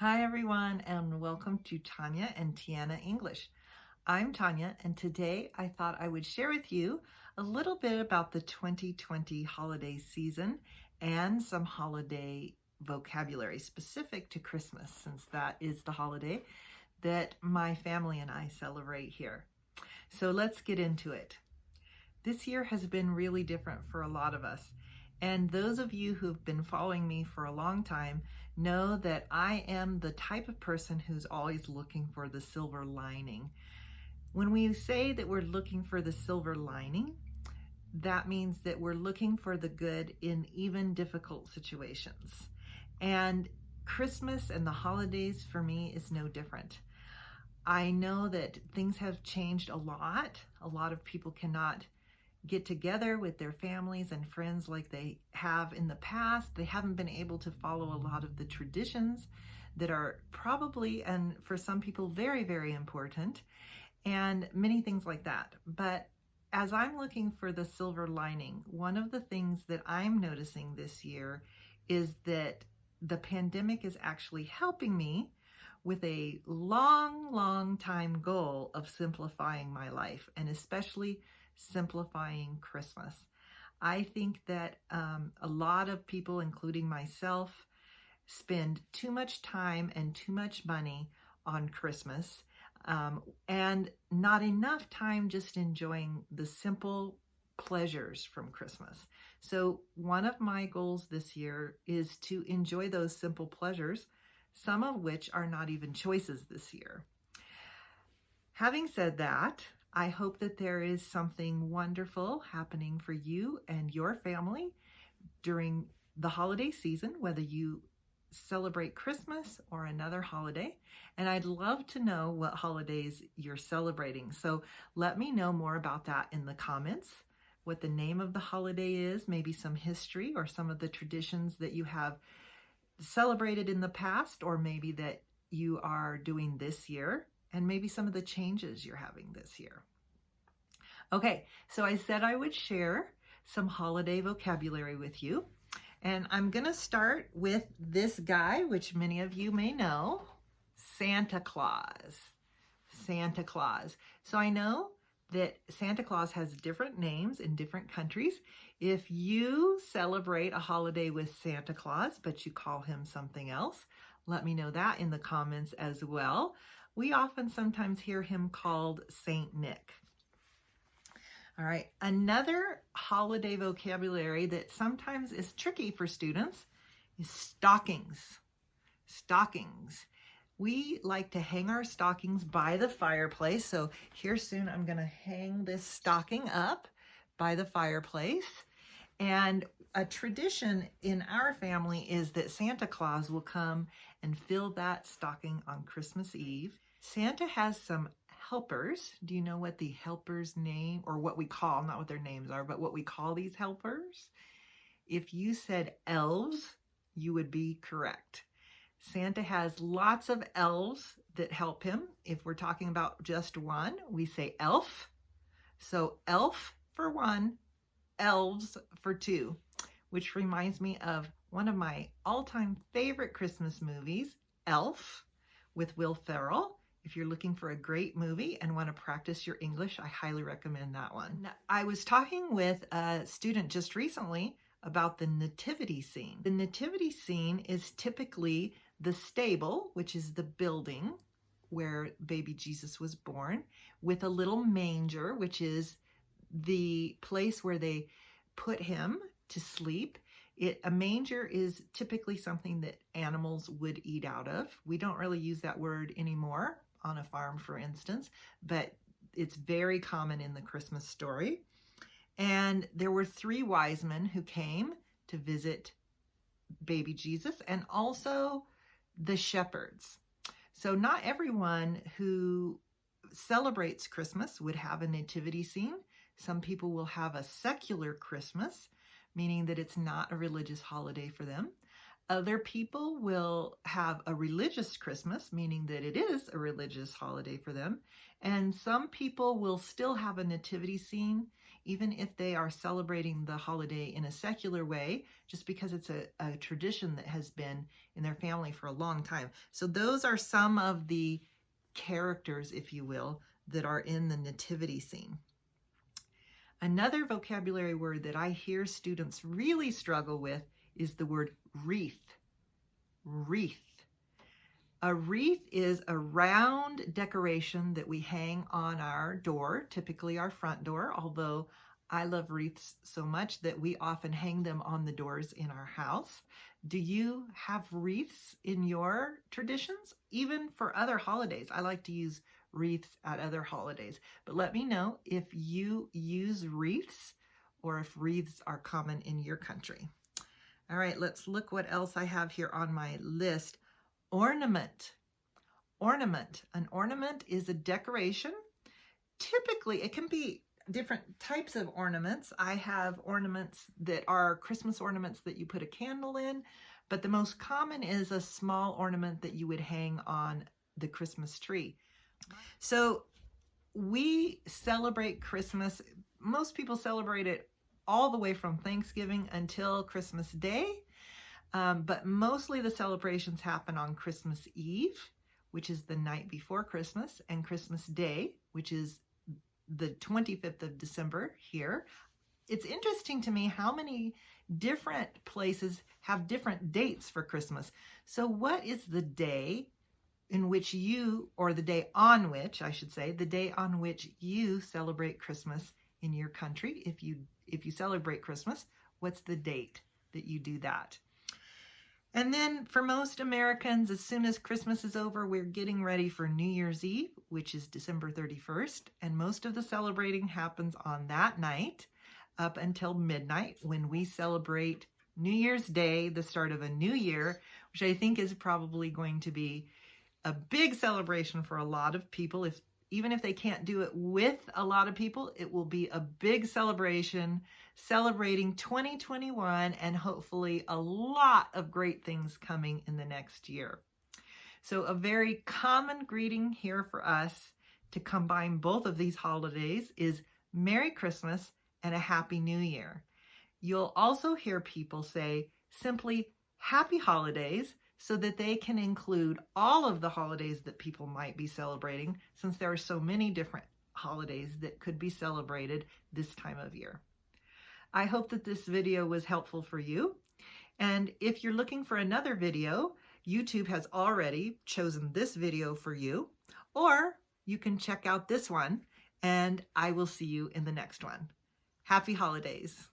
Hi everyone, and welcome to Tanya and Tiana English. I'm Tanya, and today I thought I would share with you a little bit about the 2020 holiday season and some holiday vocabulary specific to Christmas, since that is the holiday that my family and I celebrate here. So let's get into it. This year has been really different for a lot of us. And those of you who've been following me for a long time know that I am the type of person who's always looking for the silver lining. When we say that we're looking for the silver lining, that means that we're looking for the good in even difficult situations. And Christmas and the holidays for me is no different. I know that things have changed a lot. A lot of people cannot get together with their families and friends like they have in the past. They haven't been able to follow a lot of the traditions that are probably, and for some people, very, very important, and many things like that. But as I'm looking for the silver lining, one of the things that I'm noticing this year is that the pandemic is actually helping me with a long time goal of simplifying my life, and especially simplifying Christmas. I think that a lot of people, including myself, spend too much time and too much money on Christmas, and not enough time just enjoying the simple pleasures from Christmas. So one of my goals this year is to enjoy those simple pleasures, some of which are not even choices this year. Having said that, I hope that there is something wonderful happening for you and your family during the holiday season, whether you celebrate Christmas or another holiday. And I'd love to know what holidays you're celebrating. So let me know more about that in the comments, what the name of the holiday is, maybe some history or some of the traditions that you have celebrated in the past, or maybe that you are doing this year, and maybe some of the changes you're having this year. Okay, so I said I would share some holiday vocabulary with you, and I'm gonna start with this guy, which many of you may know, Santa Claus. Santa Claus. So I know that Santa Claus has different names in different countries. If you celebrate a holiday with Santa Claus, but you call him something else, let me know that in the comments as well. We often sometimes hear him called Saint Nick. All right, another holiday vocabulary that sometimes is tricky for students is stockings. Stockings. We like to hang our stockings by the fireplace. So here soon I'm gonna hang this stocking up by the fireplace. And a tradition in our family is that Santa Claus will come and fill that stocking on Christmas Eve. Santa has some helpers. Do you know what the helpers' name, or what we call, not what their names are, but what we call these helpers? If you said elves, you would be correct. Santa has lots of elves that help him. If we're talking about just one, we say elf. So elf for one, elves for two, which reminds me of one of my all-time favorite Christmas movies, Elf, with Will Ferrell. If you're looking for a great movie and want to practice your English, I highly recommend that one. I was talking with a student just recently about the nativity scene. The nativity scene is typically the stable, which is the building where baby Jesus was born, with a little manger, which is the place where they put him to sleep. A manger is typically something that animals would eat out of. We don't really use that word anymore on a farm, for instance, but it's very common in the Christmas story. And there were 3 wise men who came to visit baby Jesus, and also the shepherds. So not everyone who celebrates Christmas would have a nativity scene. Some people will have a secular Christmas, meaning that it's not a religious holiday for them. Other people will have a religious Christmas, meaning that it is a religious holiday for them. And some people will still have a nativity scene even if they are celebrating the holiday in a secular way, just because it's a tradition that has been in their family for a long time. So those are some of the characters, if you will, that are in the nativity scene. Another vocabulary word that I hear students really struggle with is the word wreath. Wreath. A wreath is a round decoration that we hang on our door, typically our front door, although I love wreaths so much that we often hang them on the doors in our house. Do you have wreaths in your traditions? Even for other holidays. I like to use wreaths at other holidays, but let me know if you use wreaths or if wreaths are common in your country. All right, let's look what else I have here on my list. Ornament. Ornament. An ornament is a decoration. Typically, it can be different types of ornaments. I have ornaments that are Christmas ornaments that you put a candle in, but the most common is a small ornament that you would hang on the Christmas tree. So we celebrate Christmas. Most people celebrate it all the way from Thanksgiving until Christmas Day. But mostly the celebrations happen on Christmas Eve, which is the night before Christmas, and Christmas Day, which is the 25th of December here. It's interesting to me how many different places have different dates for Christmas. So what is the day in which you, or the day on which, I should say, the day on which you celebrate Christmas in your country? If you celebrate Christmas, what's the date that you do that? And then for most Americans, as soon as Christmas is over, we're getting ready for New Year's Eve, which is December 31st. And most of the celebrating happens on that night up until midnight, when we celebrate New Year's Day, the start of a new year, which I think is probably going to be a big celebration for a lot of people. Even if they can't do it with a lot of people, it will be a big celebration, celebrating 2021 and hopefully a lot of great things coming in the next year. So a very common greeting here for us to combine both of these holidays is Merry Christmas and a Happy New Year. You'll also hear people say simply Happy Holidays, so that they can include all of the holidays that people might be celebrating, since there are so many different holidays that could be celebrated this time of year. I hope that this video was helpful for you. And if you're looking for another video, YouTube has already chosen this video for you, or you can check out this one, and I will see you in the next one. Happy holidays.